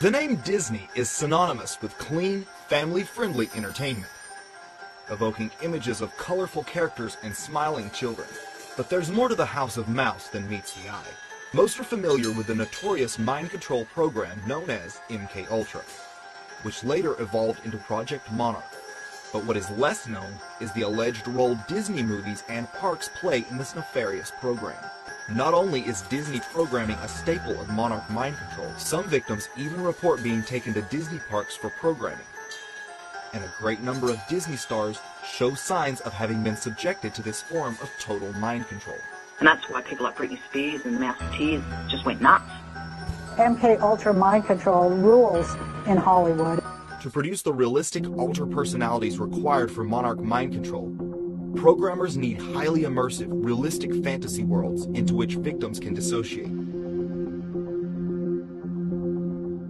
The name Disney is synonymous with clean, family-friendly entertainment, evoking images of colorful characters and smiling children. But there's more to the House of Mouse than meets the eye. Most are familiar with the notorious mind control program known as Mkultra, which later evolved into Project Monarch. But what is less known is the alleged role Disney movies and parks play in this nefarious program. Not only is Disney programming a staple of Monarch mind control, some victims even report being taken to Disney parks for programming. And a great number of Disney stars show signs of having been subjected to this form of total mind control. And that's why people like Britney Spears and the Master T's just went nuts. MKUltra mind control rules in Hollywood. To produce the realistic alter personalities required for Monarch mind control, programmers need highly immersive, realistic fantasy worlds into which victims can dissociate.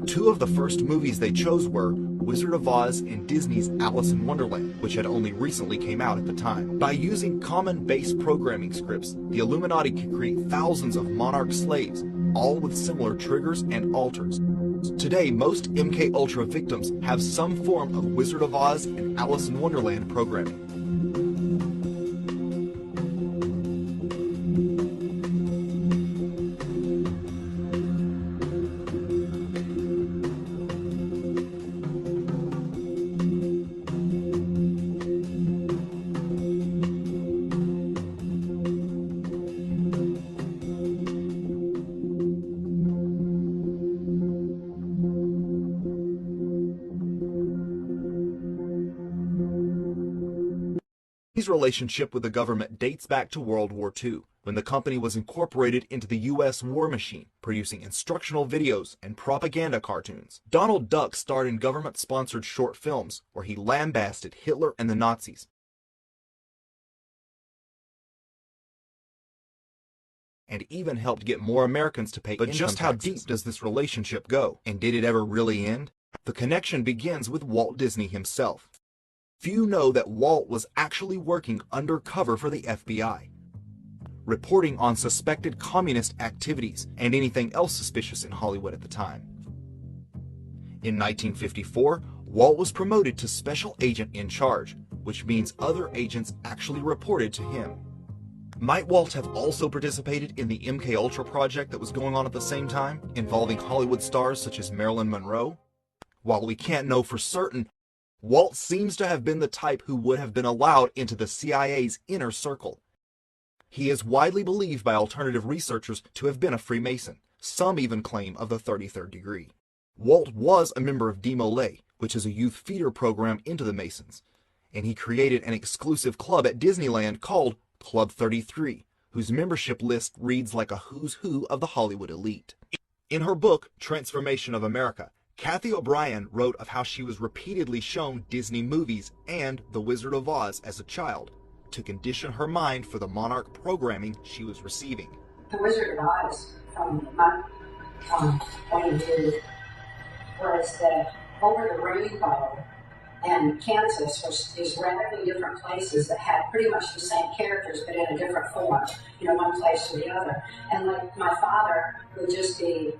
Two of the first movies they chose were Wizard of Oz and Disney's Alice in Wonderland, which had only recently came out at the time. By using common base programming scripts, the Illuminati could create thousands of Monarch slaves, all with similar triggers and alters. Today, most MKUltra victims have some form of Wizard of Oz and Alice in Wonderland programming. Disney's relationship with the government dates back to World War II, when the company was incorporated into the U.S. war machine, producing instructional videos and propaganda cartoons. Donald Duck starred in government-sponsored short films where he lambasted Hitler and the Nazis. And even helped get more Americans to pay income taxes. But just how deep does this relationship go? And did it ever really end? The connection begins with Walt Disney himself. Few know that Walt was actually working undercover for the FBI, reporting on suspected communist activities and anything else suspicious in Hollywood at the time. In 1954, Walt was promoted to Special Agent in Charge, which means other agents actually reported to him. Might Walt have also participated in the MKUltra project that was going on at the same time, involving Hollywood stars such as Marilyn Monroe? While we can't know for certain, Walt seems to have been the type who would have been allowed into the CIA's inner circle. He is widely believed by alternative researchers to have been a Freemason. Some even claim of the 33rd degree. Walt was a member of Demolay, which is a youth feeder program into the Masons, and he created an exclusive club at Disneyland called Club 33, whose membership list reads like a who's who of the Hollywood elite. In her book, Transformation of America, Kathy O'Brien wrote of how she was repeatedly shown Disney movies and The Wizard of Oz as a child to condition her mind for the Monarch programming she was receiving. The Wizard of Oz, from my point of view, was that over the rainbow and Kansas was these radically different places that had pretty much the same characters but in a different form, one place to the other. And like my father would just be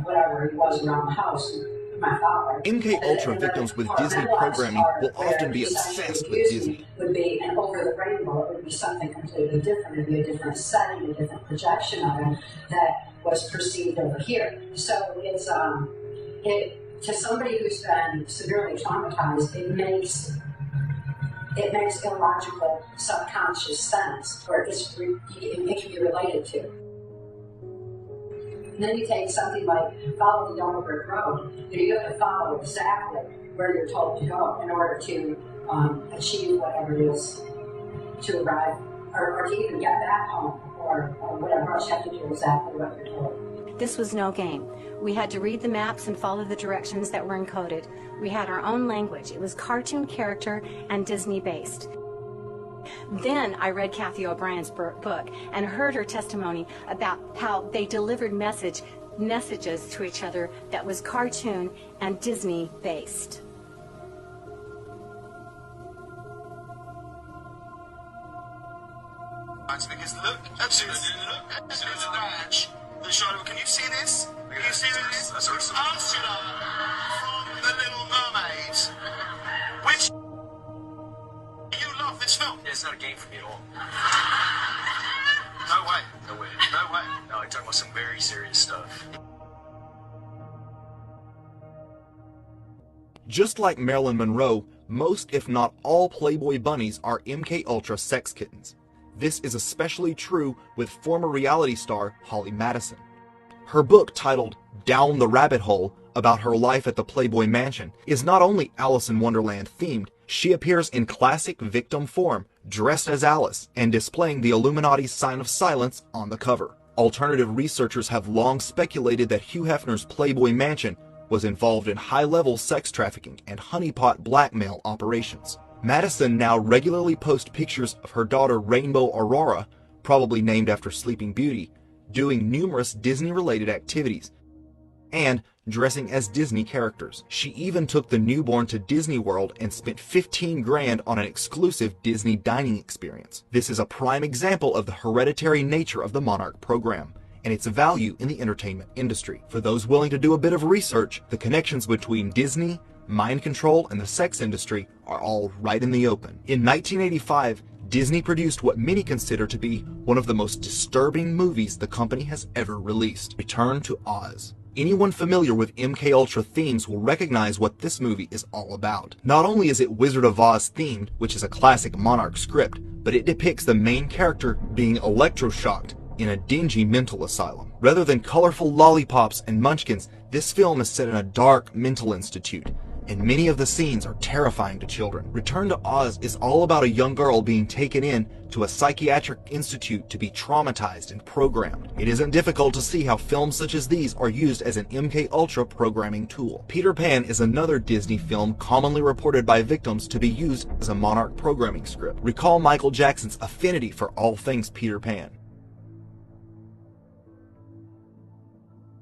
whatever he was around the house. My father. MKUltra victims with Disney programming will often be obsessed with Disney. Would be, and over the rainbow, it would be something completely different. It would be a different setting, a different projection of it that was perceived over here. So it's to somebody who's been severely traumatized, it makes illogical subconscious sense where it can be related to. And then you take something like follow the yellow brick road. You have to follow exactly where you're told to go in order to achieve whatever it is to arrive or to even get back home or whatever else. You have to do exactly what you're told. This was no game. We had to read the maps and follow the directions that were encoded. We had our own language. It was cartoon character and Disney based. Then I read Kathy O'Brien's book and heard her testimony about how they delivered messages to each other that was cartoon and Disney based. Because look at this. Can you see this? Can you see this? it's not a game for me at all. No way. No way. No way. No, I'm talking about some very serious stuff. Just like Marilyn Monroe, most if not all Playboy bunnies are MKUltra sex kittens. This is especially true with former reality star Holly Madison. Her book titled Down the Rabbit Hole, about her life at the Playboy Mansion, is not only Alice in Wonderland themed, she appears in classic victim form, dressed as Alice, and displaying the Illuminati's sign of silence on the cover. Alternative researchers have long speculated that Hugh Hefner's Playboy Mansion was involved in high-level sex trafficking and honeypot blackmail operations. Madison now regularly posts pictures of her daughter Rainbow Aurora, probably named after Sleeping Beauty, doing numerous Disney-related activities, and dressing as Disney characters. She even took the newborn to Disney World and spent $15,000 on an exclusive Disney dining experience. This is a prime example of the hereditary nature of the Monarch program and its value in the entertainment industry. For those willing to do a bit of research, the connections between Disney, mind control, and the sex industry are all right in the open. In 1985, Disney produced what many consider to be one of the most disturbing movies the company has ever released, Return to Oz. Anyone familiar with MKUltra themes will recognize what this movie is all about. Not only is it Wizard of Oz themed, which is a classic Monarch script, but it depicts the main character being electroshocked in a dingy mental asylum. Rather than colorful lollipops and munchkins, this film is set in a dark mental institute, and many of the scenes are terrifying to children. Return to Oz is all about a young girl being taken in to a psychiatric institute to be traumatized and programmed. It isn't difficult to see how films such as these are used as an MKUltra programming tool. Peter Pan is another Disney film commonly reported by victims to be used as a Monarch programming script. Recall Michael Jackson's affinity for all things Peter Pan.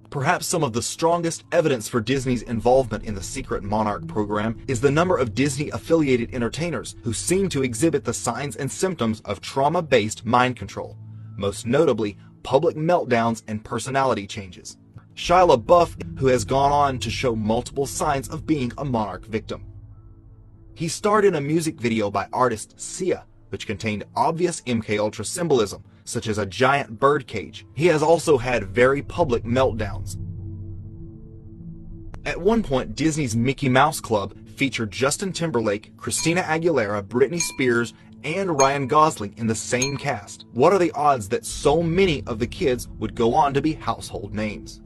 Perhaps some of the strongest evidence for Disney's involvement in the secret Monarch program is the number of Disney-affiliated entertainers who seem to exhibit the signs and symptoms of trauma-based mind control, most notably public meltdowns and personality changes. Shia LaBeouf, who has gone on to show multiple signs of being a Monarch victim. He starred in a music video by artist Sia, which contained obvious MKUltra symbolism, such as a giant bird cage. He has also had very public meltdowns. At one point, Disney's Mickey Mouse Club featured Justin Timberlake, Christina Aguilera, Britney Spears, and Ryan Gosling in the same cast. What are the odds that so many of the kids would go on to be household names?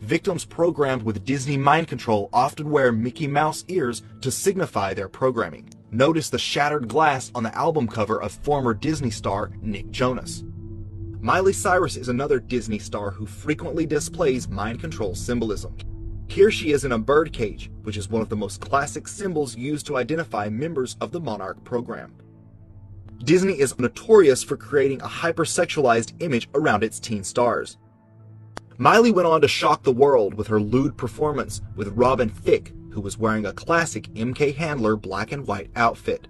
Victims programmed with Disney mind control often wear Mickey Mouse ears to signify their programming. Notice the shattered glass on the album cover of former Disney star Nick Jonas. Miley Cyrus is another Disney star who frequently displays mind control symbolism. Here she is in a bird cage, which is one of the most classic symbols used to identify members of the Monarch program. Disney is notorious for creating a hypersexualized image around its teen stars. Miley went on to shock the world with her lewd performance with Robin Thicke, who was wearing a classic MK Handler black and white outfit.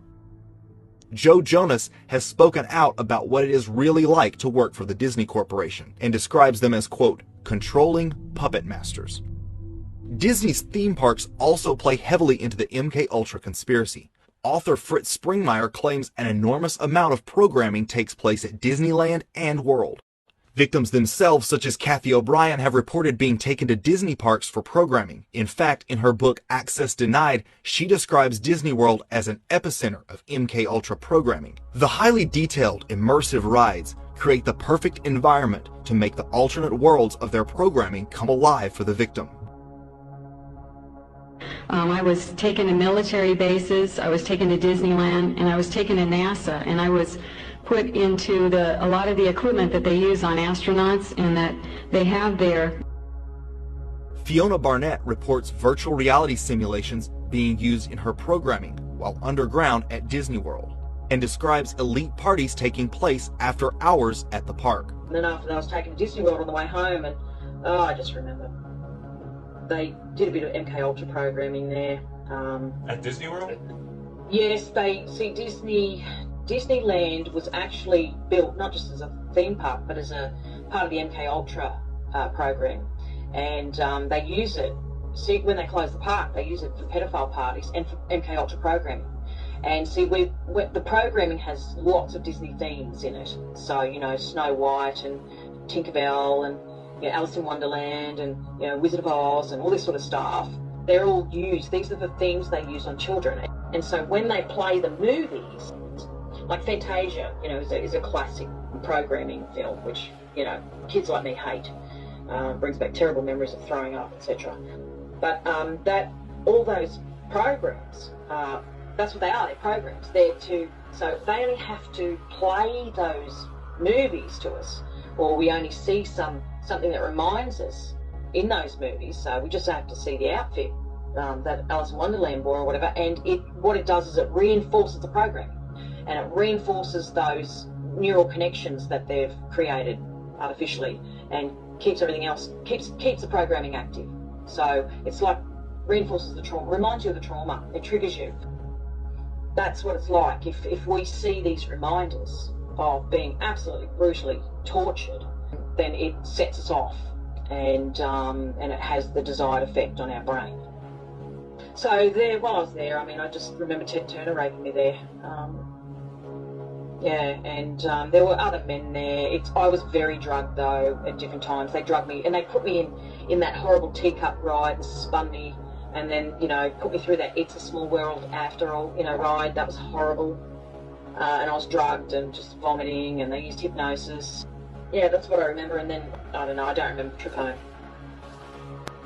Joe Jonas has spoken out about what it is really like to work for the Disney Corporation and describes them as, quote, controlling puppet masters. Disney's theme parks also play heavily into the MKUltra conspiracy. Author Fritz Springmeier claims an enormous amount of programming takes place at Disneyland and World. Victims themselves, such as Kathy O'Brien, have reported being taken to Disney parks for programming. In fact, in her book Access Denied, she describes Disney World as an epicenter of MKUltra programming. The highly detailed, immersive rides create the perfect environment to make the alternate worlds of their programming come alive for the victim. I was taken to military bases, I was taken to Disneyland, and I was taken to NASA, and I was put into a lot of the equipment that they use on astronauts and that they have there. Fiona Barnett reports virtual reality simulations being used in her programming while underground at Disney World, and describes elite parties taking place after hours at the park. And then after that, I was taken to Disney World on the way home, and I just remember they did a bit of MKUltra programming there. At Disney World? Yes, Disneyland was actually built not just as a theme park, but as a part of the MKUltra program. And they use it, see, when they close the park, they use it for pedophile parties and for MKUltra programming. And see, the programming has lots of Disney themes in it. So, you know, Snow White and Tinkerbell and, you know, Alice in Wonderland and, you know, Wizard of Oz and all this sort of stuff. They're all used. These are the themes they use on children. And so when they play the movies, like Fantasia, you know, is a classic programming film, which, you know, kids like me hate. Brings back terrible memories of throwing up, etc. But all those programs, that's what they are. They're programs. So they only have to play those movies to us, or we only see something that reminds us in those movies. So we just have to see the outfit that Alice in Wonderland wore or whatever. And what it does is it reinforces the programming, and it reinforces those neural connections that they've created artificially, and keeps everything else, keeps the programming active. So it's like reinforces the trauma, reminds you of the trauma, it triggers you. That's what it's like if we see these reminders of being absolutely brutally tortured, then it sets us off, and it has the desired effect on our brain. So there, while I was there, I mean, I just remember Ted Turner raping me there. Yeah, and there were other men there. I was very drugged, though, at different times. They drugged me, and they put me in that horrible teacup ride and spun me, and then, you know, put me through that It's a Small World After All, you know, ride. That was horrible. And I was drugged and just vomiting, and they used hypnosis. Yeah, that's what I remember, and then, I don't know, I don't remember the trip home.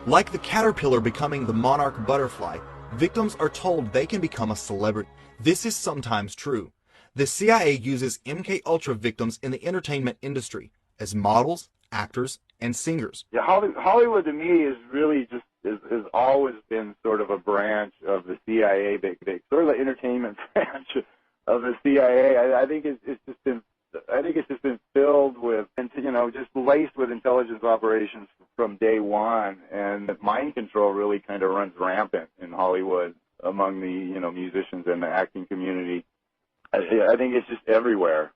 Like the caterpillar becoming the monarch butterfly, victims are told they can become a celebrity. This is sometimes true. The CIA uses MKUltra victims in the entertainment industry as models, actors, and singers. Yeah, Hollywood to me is really just has always been sort of a branch of the CIA, sort of the entertainment branch of the CIA. I think it's just been filled with, and you know, just laced with intelligence operations from day one, and mind control really kind of runs rampant in Hollywood among the, you know, musicians and the acting community. I think it's just everywhere.